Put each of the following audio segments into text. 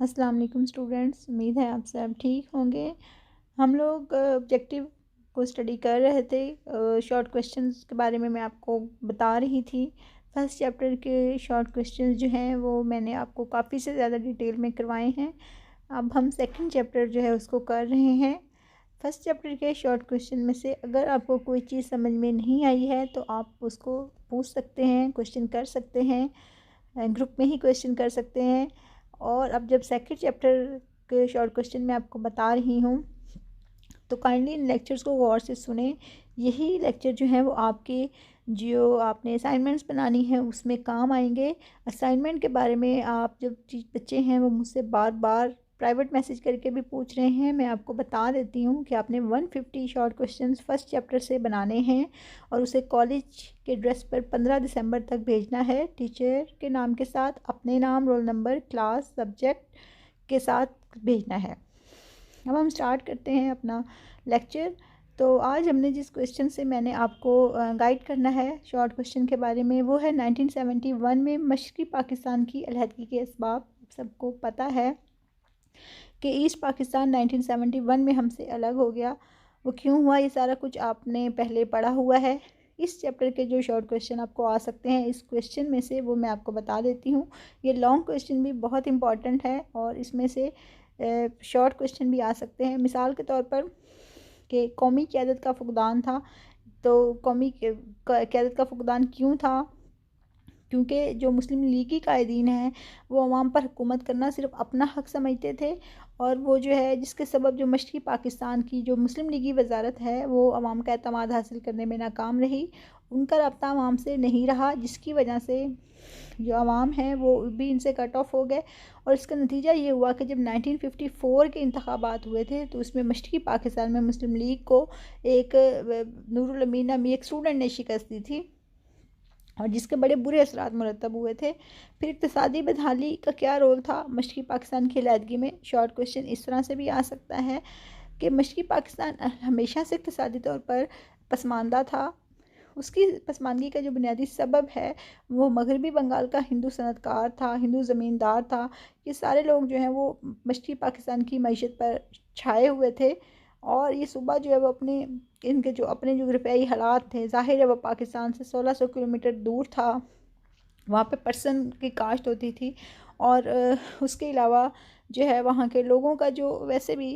अस्सलाम वालेकुम स्टूडेंट्स, उम्मीद है आप सब ठीक होंगे। हम लोग ऑब्जेक्टिव को स्टडी कर रहे थे। शॉर्ट क्वेश्चंस के बारे में मैं आपको बता रही थी। फर्स्ट चैप्टर के शॉर्ट क्वेश्चंस जो हैं वो मैंने आपको काफ़ी से ज़्यादा डिटेल में करवाए हैं। अब हम सेकंड चैप्टर जो है उसको कर रहे हैं। फर्स्ट चैप्टर के शॉर्ट क्वेश्चन में से अगर आपको कोई चीज़ समझ में नहीं आई है तो आप उसको पूछ सकते हैं, क्वेश्चन कर सकते हैं, ग्रुप में ही क्वेश्चन कर सकते हैं। और अब जब सेकंड चैप्टर के शॉर्ट क्वेश्चन मैं आपको बता रही हूँ तो काइंडली इन लेक्चर्स को गौर से सुने। यही लेक्चर जो है वो आपके जो आपने असाइनमेंट्स बनानी है उसमें काम आएंगे। असाइनमेंट के बारे में आप जब बच्चे हैं वो मुझसे बार बार प्राइवेट मैसेज करके भी पूछ रहे हैं, मैं आपको बता देती हूँ कि आपने 150 शॉर्ट क्वेश्चंस फर्स्ट चैप्टर से बनाने हैं और उसे कॉलेज के एड्रेस पर 15 दिसंबर तक भेजना है। टीचर के नाम के साथ अपने नाम, रोल नंबर, क्लास, सब्जेक्ट के साथ भेजना है। अब हम स्टार्ट करते हैं अपना लेक्चर। तो आज हमने जिस क्वेश्चन से मैंने आपको गाइड करना है शॉर्ट क्वेश्चन के बारे में वो है 1971 में मशरक़ी पाकिस्तान की अलहदगी के असबाब। सबको पता है कि ईस्ट पाकिस्तान 1971 में हमसे अलग हो गया। वो क्यों हुआ, ये सारा कुछ आपने पहले पढ़ा हुआ है। इस चैप्टर के जो शॉर्ट क्वेश्चन आपको आ सकते हैं इस क्वेश्चन में से वो मैं आपको बता देती हूँ। ये लॉन्ग क्वेश्चन भी बहुत इंपॉर्टेंट है और इसमें से शॉर्ट क्वेश्चन भी आ सकते हैं। मिसाल के तौर पर कि कौमी क़यादत का फुक़दान था, तो कौमी क़यादत का फुक़दान क्यों था? क्योंकि जो मुस्लिम लीगी कायदीन हैं वो अवाम पर हुकूमत करना सिर्फ अपना हक़ समझते थे और वो जो है जिसके सबब जो मशरक़ी पाकिस्तान की जो मुस्लिम लीगी वजारत है वो अवाम का एतमाद हासिल करने में नाकाम रही। उनका रब्ता अवाम से नहीं रहा, जिसकी वजह से जो अवाम है वो भी इनसे कट ऑफ हो गए। और इसका नतीजा ये हुआ कि जब 1954 के इंतखाबात हुए थे तो उसमें मशरक़ी पाकिस्तान में मुस्लिम लीग को एक नूरुल अमीन नामी एक स्टूडेंट ने शिकस्त दी थी और जिसके बड़े बुरे असरात मुरतब हुए थे। फिर इक़्तिसादी बदहाली का क्या रोल था मशरक़ी पाकिस्तान की अलहदगी में? शॉर्ट क्वेश्चन इस तरह से भी आ सकता है कि मशरक़ी पाकिस्तान हमेशा से इक़्तिसादी तौर पर पसमानदा था। उसकी पसमानदगी का जो बुनियादी सबब है वो मगरबी बंगाल का हिंदू सनतकार था, हिंदू ज़मींदार था। ये सारे लोग जो हैं वो मशरक़ी पाकिस्तान की मईशत पर छाए हुए थे और ये सूबा जो है वो इनके जो अपने जोग्राफियाई हालात थे, ज़ाहिर है वो पाकिस्तान से 1600 किलोमीटर दूर था। वहाँ पे पर्सन की काश्त होती थी और उसके अलावा जो है वहाँ के लोगों का जो वैसे भी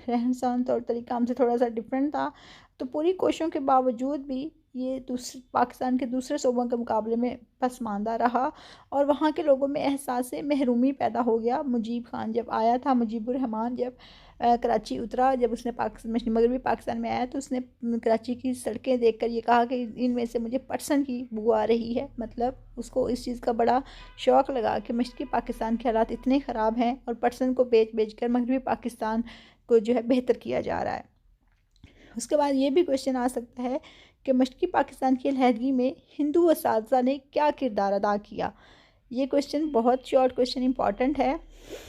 रहन सहन तौर तरीका हमसे थोड़ा सा डिफरेंट था। तो पूरी कोशिशों के बावजूद भी ये दूसरे पाकिस्तान के दूसरे सूबों के मुकाबले में पसमानदा रहा और वहाँ के लोगों में एहसास महरूमी पैदा हो गया। मुजीब खान जब आया था, मुजीबुर रहमान जब कराची उतरा, जब उसने मगरबी पाकिस्तान में आया तो उसने कराची की सड़कें देखकर ये कहा कि इनमें से मुझे पर्सन की बू आ रही है। मतलब उसको इस चीज़ का बड़ा शौक़ लगा कि मशरक़ी पाकिस्तान के हालात इतने ख़राब हैं और पर्सन को बेच कर मगरबी पाकिस्तान को जो है बेहतर किया जा रहा है। उसके बाद ये भी क्वेश्चन आ सकता है कि मशरक़ी पाकिस्तान की अलहदगी में हिंदू असातिज़ा ने क्या किरदार अदा किया? ये क्वेश्चन बहुत शॉर्ट क्वेश्चन इंपॉर्टेंट है।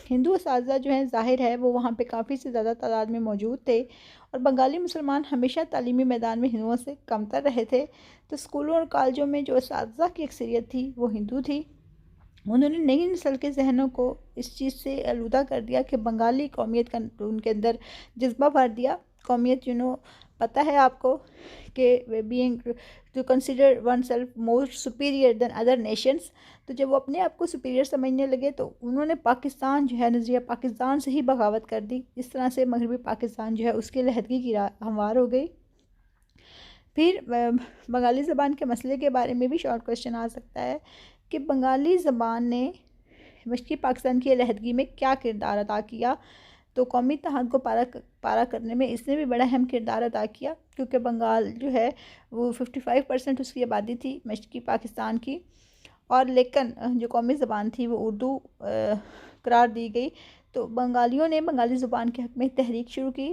हिंदू असातिज़ा जो हैं ज़ाहिर है वो वहाँ पे काफ़ी से ज़्यादा तादाद में मौजूद थे और बंगाली मुसलमान हमेशा तालीमी मैदान में हिंदुओं से कमतर रहे थे। तो स्कूलों और कॉलेजों में जो असातिज़ा की अक्सरियत थी वो हिंदू थी। उन्होंने नई नस्ल के जहनों को इस चीज़ से आलूदा कर दिया कि बंगाली कौमियत का उनके अंदर जज्बा भर दिया। कौमियत पता है आपको कि being to consider oneself more superior than other nations. तो जब वो अपने आप को सुपीरियर समझने लगे तो उन्होंने पाकिस्तान जो है नज़रिया पाकिस्तान से ही बगावत कर दी। इस तरह से मगरबी पाकिस्तान जो है उसके लहदगी की राह हमवार हो गई। फिर बंगाली ज़बान के मसले के बारे में भी शॉर्ट क्वेश्चन आ सकता है कि बंगाली ज़बान ने मशरक़ी पाकिस्तान की अलहदगी में क्या किरदार अदा किया? तो कौमी इत्तेहाद को पारा करने में इसने भी बड़ा अहम किरदार अदा किया क्योंकि बंगाल जो है वो 55% उसकी आबादी थी मशरक़ी पाकिस्तान की और लेकिन जो कौमी ज़बान थी वो उर्दू करार दी गई। तो बंगालियों ने बंगाली ज़ुबान के हक़ में तहरीक शुरू की।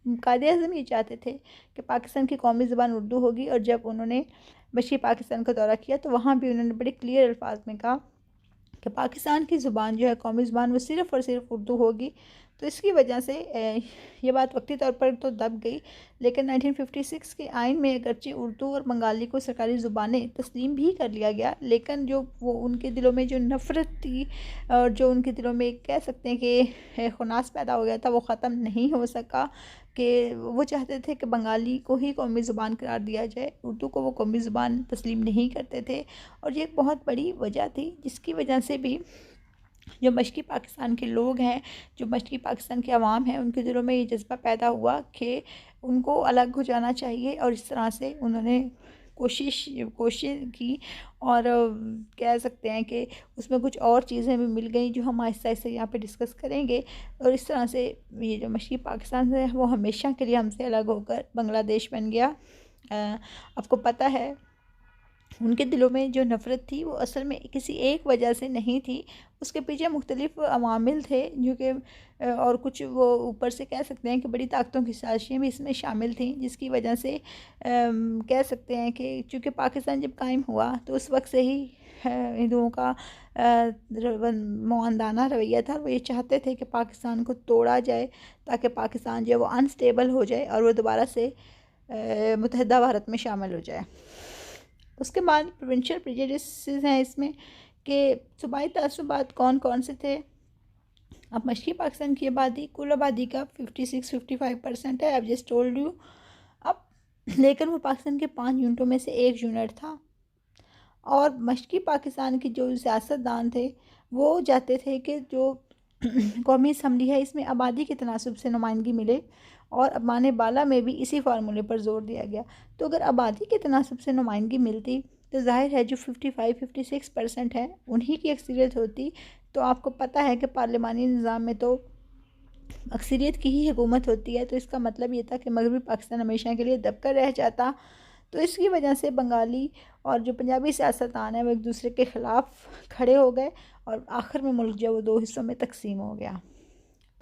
कायदे-ए-आज़म ये चाहते थे कि पाकिस्तान की कौमी ज़बान उर्दू होगी और जब उन्होंने मशरक़ी पाकिस्तान का दौरा किया तो वहाँ भी उन्होंने बड़े क्लियर अल्फाज में कहा कि पाकिस्तान की ज़ुबान जो है, कौमी ज़ुबान, वो सिर्फ़ और सिर्फ उर्दू होगी। तो इसकी वजह से ये बात वक्ती तौर पर तो दब गई, लेकिन 1956 के आइन में अगरचे उर्दू और बंगाली को सरकारी ज़ुबानें तस्लीम भी कर लिया गया, लेकिन जो वो उनके दिलों में जो नफ़रत थी और जो उनके दिलों में कह सकते हैं कि खुनास पैदा हो गया था, वो ख़त्म नहीं हो सका। कि वो चाहते थे कि बंगाली को ही कौमी ज़ुबान करार दिया जाए, उर्दू को वो कौमी ज़ुबान तस्लीम नहीं करते थे। और ये एक बहुत बड़ी वजह थी, जिसकी वजह से भी जो मशरक़ी पाकिस्तान के लोग हैं, जो मशरक़ी पाकिस्तान के अवाम हैं, उनके दिलों में ये जज़्बा पैदा हुआ कि उनको अलग हो जाना चाहिए। और इस तरह से उन्होंने कोशिश की। और कह सकते हैं कि उसमें कुछ और चीज़ें भी मिल गई जो हम आहिस्ता आहिस्ता यहाँ पे डिस्कस करेंगे। और इस तरह से ये जो मशरक़ी पाकिस्तान है वो हमेशा के लिए हमसे अलग होकर बांग्लादेश बन गया। आपको पता है उनके दिलों में जो नफ़रत थी वो असल में किसी एक वजह से नहीं थी, उसके पीछे मुख्तलिफ़ अवामिल थे जो कि और कुछ वो ऊपर से कह सकते हैं कि बड़ी ताकतों की साजिशें भी इसमें शामिल थीं, जिसकी वजह से कह सकते हैं कि चूँकि पाकिस्तान जब कायम हुआ तो उस वक्त से ही हिंदुओं का मुआंदाना रवैया था। वो ये चाहते थे कि पाकिस्तान को तोड़ा जाए ताकि पाकिस्तान जो है वो अनस्टेबल हो जाए और वो दोबारा से मुत्तहिदा भारत में शामिल हो जाए। उसके बाद प्रोविंशियल प्रेजुडिसेस हैं इसमें कि सूबाई तअस्सुबात कौन कौन से थे। अब मशरक़ी पाकिस्तान की आबादी कुल आबादी का 56-55% है, अब जस्ट टोल्ड यू। अब लेकिन वो पाकिस्तान के 5 यूनिटों में से एक यूनिट था। और मशरक़ी पाकिस्तान के जो सियासतदान थे वो चाहते थे कि जो कौमी असम्बली है इसमें आबादी के तनासब से नुमाइंदगी मिले, और अबाने बाला में भी इसी फार्मूले पर जोर दिया गया। तो अगर आबादी के तनासब से नुमाइंदगी मिलती तो ज़ाहिर है जो 55-56% है उन्हीं की अक्सरियत होती। तो आपको पता है कि पार्लिमानी निज़ाम में तो अक्सरियत की ही हुकूमत होती है, तो इसका मतलब ये था कि मगरबी पाकिस्तान हमेशा के लिए दबकर रह जाता। तो इसकी वजह से बंगाली और जो पंजाबी सियासतदान है वो एक दूसरे के ख़िलाफ़ खड़े हो गए और आखिर में मुल्क जो वो 2 हिस्सों में तकसीम हो गया।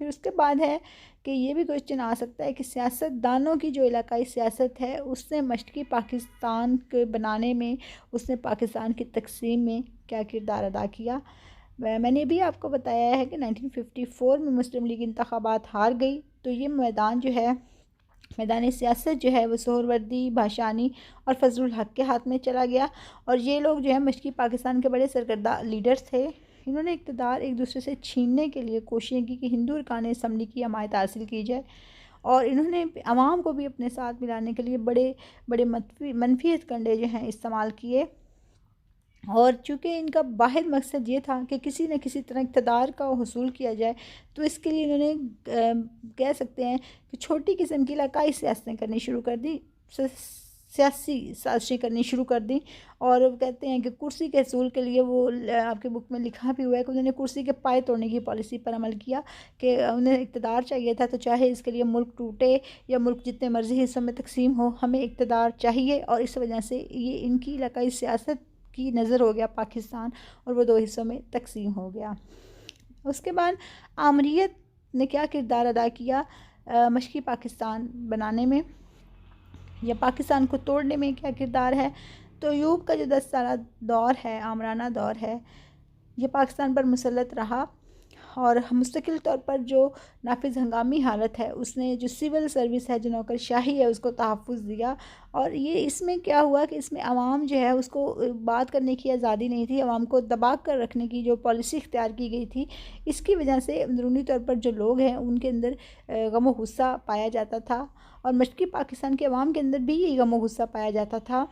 फिर उसके बाद है कि ये भी क्वेश्चन आ सकता है कि सियासतदानों की जो इलाकाई सियासत है उसने मशरक़ी पाकिस्तान के बनाने में, उसने पाकिस्तान की तकसीम में क्या किरदार अदा किया। मैंने भी आपको बताया है कि 1954 में मुस्लिम लीग इंतखाबात हार गई, तो ये मैदान जो है, मैदान सियासत जो है वो सोहरवर्दी, भाषानी और फजलुल हक के हाथ में चला गया। और ये लोग जो है मशरक़ी पाकिस्तान के बड़े सरकर्दा लीडर्स थे। इन्होंने इक़्तिदार एक दूसरे से छीनने के लिए कोशिशें की कि हिंदू अरकान असम्बली की हमायत हासिल की जाए, और इन्होंने आवाम को भी अपने साथ मिलाने के लिए बड़े बड़े मनफी कंडे जो हैं इस्तेमाल किए। और चूँकि इनका वाहिद मकसद ये था कि किसी न किसी तरह इक़्तिदार का हुसूल किया जाए, तो इसके लिए इन्होंने कह सकते हैं कि छोटी किस्म की इलाकाई सियासतें करनी शुरू कर दी, सियासी साजिशें करनी शुरू कर दी। और कहते हैं कि कुर्सी के हसूल के लिए वो आपके बुक में लिखा भी हुआ है कि उन्होंने कुर्सी के पाए तोड़ने की पॉलिसी पर अमल किया कि उन्हें इक़्तिदार चाहिए था, तो चाहे इसके लिए मुल्क टूटे या मुल्क जितने मर्ज़ी हिस्सों में तकसीम हो, हमें इक़्तिदार चाहिए। और इस वजह से ये इनकी इलाकाई सियासत की नज़र हो गया पाकिस्तान, और वो 2 हिस्सों में तकसीम हो गया। उसके बाद आमरीत ने क्या किरदार अदा किया मशरक़ी पाकिस्तान बनाने में या पाकिस्तान को तोड़ने में, क्या किरदार है। तो अयूब का जो 10 साला दौर है, आमराना दौर है, ये पाकिस्तान पर मुसल्लत रहा। और मुस्तकिल तौर पर जो नाफिज हंगामी हालत है उसने जो सिविल सर्विस है, जो नौकरशाही है, उसको तहफ़्फ़ुज़ दिया। और ये इसमें क्या हुआ कि इसमें आवाम जो है उसको बात करने की आज़ादी नहीं थी, आवाम को दबा कर रखने की जो पॉलिसी इख्तियार की गई थी, इसकी वजह से अंदरूनी तौर पर जो लोग हैं उनके अंदर गम व गुस्सा पाया जाता था। और मशरक़ी पाकिस्तान के अवाम के अंदर भी यही गम व गुस्सा पाया जाता था,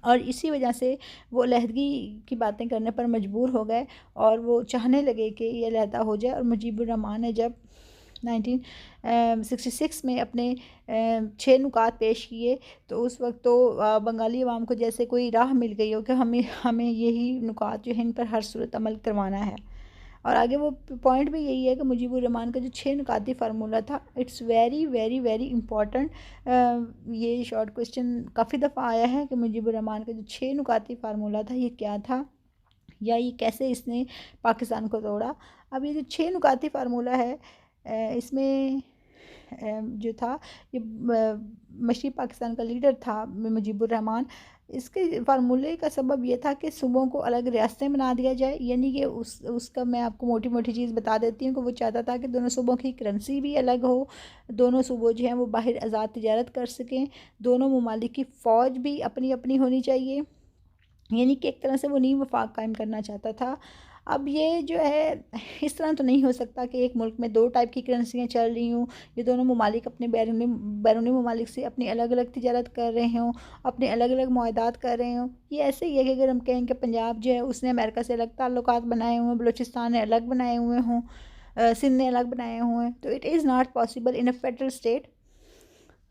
और इसी वजह से वो अलहदगी की बातें करने पर मजबूर हो गए और वो चाहने लगे कि ये अलहदा हो जाए। और मुजीबुर रहमान ने जब 1966 में अपने 6 नुकात पेश किए, तो उस वक्त तो बंगाली अवाम को जैसे कोई राह मिल गई हो कि हमें यही नुकात जो है इन पर हर सूरत अमल करवाना है। और आगे वो पॉइंट भी यही है कि मुजीबुर रहमान का जो 6 नुकाती फार्मूला था, it's very very very important. ये शॉर्ट क्वेश्चन काफ़ी दफ़ा आया है कि मुजीबुर रहमान का जो 6 नुकाती फार्मूला था ये क्या था, या ये कैसे इसने पाकिस्तान को तोड़ा। अब ये जो 6 नुकाती फार्मूला है इसमें जो था ये मशरक़ी पाकिस्तान का लीडर था मुजीबुर रहमान, इसके फार्मूले का सबब ये था कि सूबों को अलग रियासतें बना दिया जाए। यानी कि उसका मैं आपको मोटी मोटी चीज़ बता देती हूँ कि वो चाहता था कि दोनों सूबों की करेंसी भी अलग हो, दोनों सूबों जो हैं वो बाहर आज़ाद तिजारत कर सकें, दोनों ममालिक की फ़ौज भी अपनी अपनी होनी चाहिए। यानी कि एक तरह से वो नीम वफाक कायम करना चाहता था। अब ये जो है इस तरह तो नहीं हो सकता कि एक मुल्क में दो टाइप की करेंसियाँ चल रही हों, ये दोनों ममालिक अपने बैरूनी ममालिक से अपनी अलग अलग तिजारत कर रहे हों, अपने अलग अलग मुआहदात कर रहे हों। ये ऐसे ही है कि अगर हम कहें कि पंजाब जो है उसने अमेरिका से अलग ताल्लुकात बनाए हुए हैं, बलूचिस्तान ने अलग बनाए हुए हों, सिंध ने अलग बनाए हुए हैं, तो it is not possible in a federal state.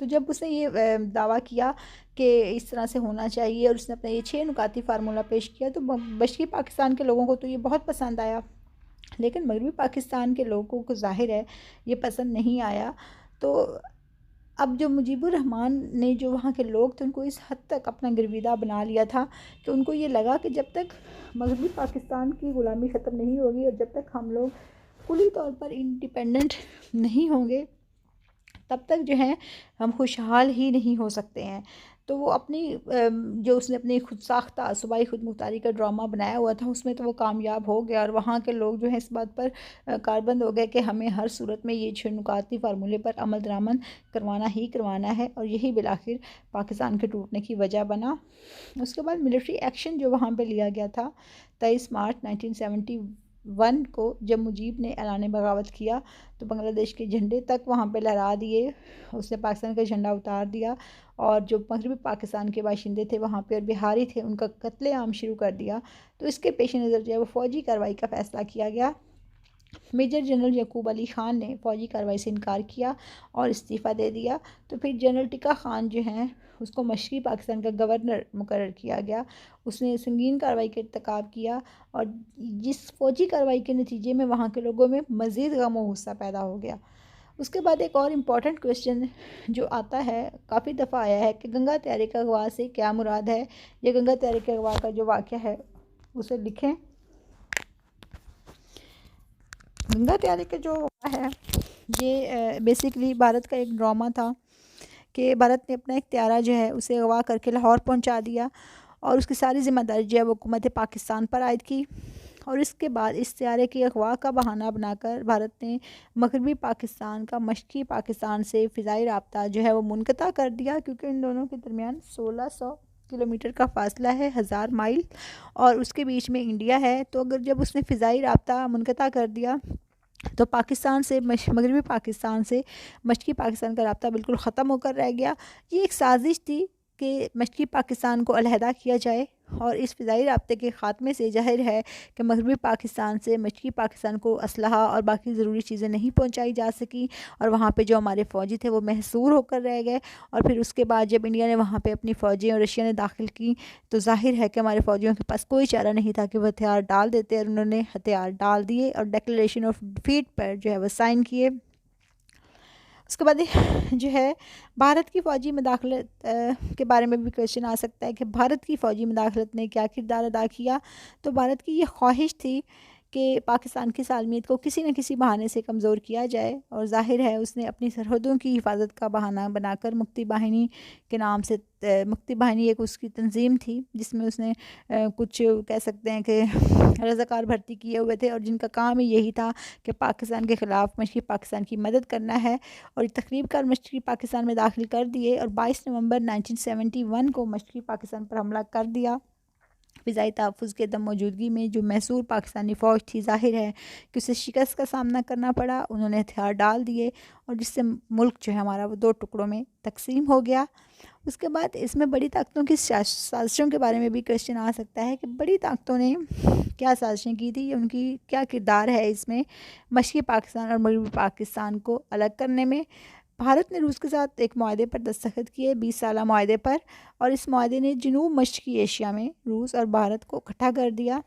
तो जब उसने ये दावा किया कि इस तरह से होना चाहिए और उसने अपना ये 6 नुकाती फार्मूला पेश किया, तो मशरक़ी पाकिस्तान के लोगों को तो ये बहुत पसंद आया, लेकिन मगरबी पाकिस्तान के लोगों को ज़ाहिर है ये पसंद नहीं आया। तो अब जो मुजीबुर रहमान ने जो वहाँ के लोग थे उनको इस हद तक अपना गिरविदा बना लिया था कि उनको ये लगा कि जब तक मगरबी पाकिस्तान की ग़ुलामी ख़त्म नहीं होगी और जब तक हम लोग खुली तौर पर इंडिपेंडेंट नहीं होंगे तब तक जो है हम खुशहाल ही नहीं हो सकते हैं। तो वो अपनी जो उसने अपनी खुद साख्ता सूबाई खुद मुख्तारी का ड्रामा बनाया हुआ था उसमें तो वो कामयाब हो गया और वहाँ के लोग जो है इस बात पर कारबंद हो गए कि हमें हर सूरत में ये 6 नुकाती फार्मूले पर अमल दरामद करवाना ही करवाना है, और यही बिलाखिर पाकिस्तान के टूटने की वजह बना। उसके बाद मिलिट्री एक्शन जो वहाँ पर लिया गया था 23 मार्च 1971 को, जब मुजीब ने ऐलान बगावत किया तो बांग्लादेश के झंडे तक वहाँ पे लहरा दिए, उसने पाकिस्तान का झंडा उतार दिया और जो मगरबी पाकिस्तान के बाशिंदे थे वहाँ पे और बिहारी थे उनका कत्लेआम शुरू कर दिया। तो इसके पेश नज़र जो है वो फ़ौजी कार्रवाई का फ़ैसला किया गया। मेजर जनरल यकूब अली ख़ान ने फ़ौजी कार्रवाई से इनकार किया और इस्तीफ़ा दे दिया। तो फिर जनरल टिक्का ख़ान जो हैं उसको मशरक़ी पाकिस्तान का गवर्नर मुकर्रर किया गया। उसने संगीन कार्रवाई का इर्तिकाब किया और जिस फ़ौजी कार्रवाई के नतीजे में वहाँ के लोगों में मज़ीद गम व गुस्सा पैदा हो गया। उसके बाद एक और इम्पॉर्टेंट क्वेश्चन जो आता है, काफ़ी दफ़ा आया है कि गंगा त्यारे का अगवा से क्या मुराद है, या गंगा त्यारे के अगवा का जो वाक़या है उसे लिखें। गंगा त्यारे का जो है ये बेसिकली भारत का एक ड्रामा था कि भारत ने अपना एक त्यारा जो है उसे अगवा करके लाहौर पहुंचा दिया और उसकी सारी ज़िम्मेदारी जो है वो हुकूमत पाकिस्तान पर आयद की। और इसके बाद इस त्यारे की अगवा का बहाना बनाकर भारत ने मगरबी पाकिस्तान का मशरक़ी पाकिस्तान से फ़िज़ाई राब्ता जो है वो मुनक़ता कर दिया, क्योंकि इन दोनों के दरमियान 1600 किलोमीटर का फ़ासला है, 1000 माइल, और उसके बीच में इंडिया है। तो अगर जब उसने फ़िज़ाई राब्ता मुनक़ता कर दिया तो पाकिस्तान से मगरबी पाकिस्तान से मशरक़ी पाकिस्तान का राब्ता बिल्कुल ख़त्म होकर रह गया। ये एक साजिश थी कि मशरक़ी पाकिस्तान को अलहदा किया जाए, और इस फ़िज़ाई राब्ते के ख़ात्मे से ज़ाहिर है कि मगरबी पाकिस्तान से मशरक़ी पाकिस्तान को असलहा और बाकी ज़रूरी चीज़ें नहीं पहुंचाई जा सकी, और वहाँ पे जो हमारे फ़ौजी थे वो महसूर होकर रह गए। और फिर उसके बाद जब इंडिया ने वहाँ पे अपनी फ़ौजें और रशिया ने दाखिल की तो ज़ाहिर है कि हमारे फ़ौजियों के पास कोई चारा नहीं था कि वह हथियार डाल देते, और उन्होंने हथियार डाल दिए और डिक्लेरेशन ऑफ डिफीट पर जो है वह साइन किए। उसके बाद जो है भारत की फ़ौजी मदाखलत के बारे में भी क्वेश्चन आ सकता है कि भारत की फ़ौजी मदाखलत ने क्या किरदार अदा किया। तो भारत की ये ख्वाहिश थी कि पाकिस्तान की सालमियत को किसी न किसी बहाने से कमज़ोर किया जाए, और ज़ाहिर है उसने अपनी सरहदों की हिफाजत का बहाना बनाकर मुक्ति बाहिनी के नाम से, मुक्ति बाहिनी एक उसकी तंजीम थी जिसमें उसने कुछ कह सकते हैं कि रज़ाकार भर्ती किए हुए थे, और जिनका काम ही यही था कि पाकिस्तान के ख़िलाफ़ मशरक़ी पाकिस्तान की मदद करना है, और तकरीब कर मशरक़ी पाकिस्तान में दाखिल कर दिए और 22 नवंबर 1971 को मशरक़ी पाकिस्तान पर हमला कर दिया। फ़िज़ाई तहफ़्फ़ुज़ के दम मौजूदगी में जो मैसूर पाकिस्तानी फ़ौज थी, ज़ाहिर है कि उसे शिकस्त का सामना करना पड़ा, उन्होंने हथियार डाल दिए और जिससे मुल्क जो है हमारा वो 2 टुकड़ों में तकसीम हो गया। उसके बाद इसमें बड़ी ताकतों की साजिशों के बारे में भी क्वेश्चन आ सकता है कि बड़ी ताकतों ने क्या साजिशें की थी, उनकी क्या किरदार है इसमें मशरक़ी पाकिस्तान और मगरबी पाकिस्तान को अलग करने में। भारत ने रूस के साथ एक मुआहदे पर दस्तखत किए, 20 साला मुआहदे पर, और इस मुआहदे ने जनूब मशरक़ी एशिया में रूस और भारत को इकट्ठा कर दिया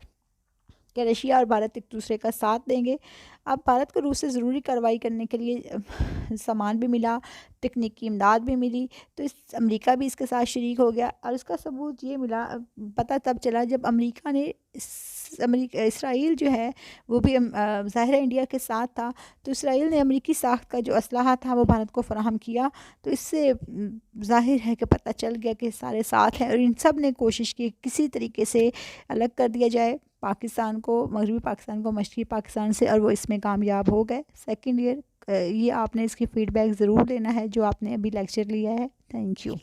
कि रशिया और भारत एक दूसरे का साथ देंगे। अब भारत को रूस से ज़रूरी कार्रवाई करने के लिए सामान भी मिला, तकनीकी इमदाद भी मिली, तो इस अमेरिका भी इसके साथ शरीक हो गया। और इसका सबूत ये मिला, पता तब चला जब अमेरिका ने अमेरिका इसराइल जो है वो भी ज़ाहिर है इंडिया के साथ था, तो इसराइल ने अमेरिकी साख्त का जो असलहा था वो भारत को फ़राहम किया। तो इससे ज़ाहिर है कि पता चल गया कि सारे साथ हैं और इन सब ने कोशिश की किसी तरीके से अलग कर दिया जाए पाकिस्तान को, मगरबी पाकिस्तान को मशरक़ी पाकिस्तान से, और वो इसमें कामयाब हो गए। सेकंड ईयर ये आपने इसकी फ़ीडबैक ज़रूर लेना है जो आपने अभी लेक्चर लिया है। Thank you.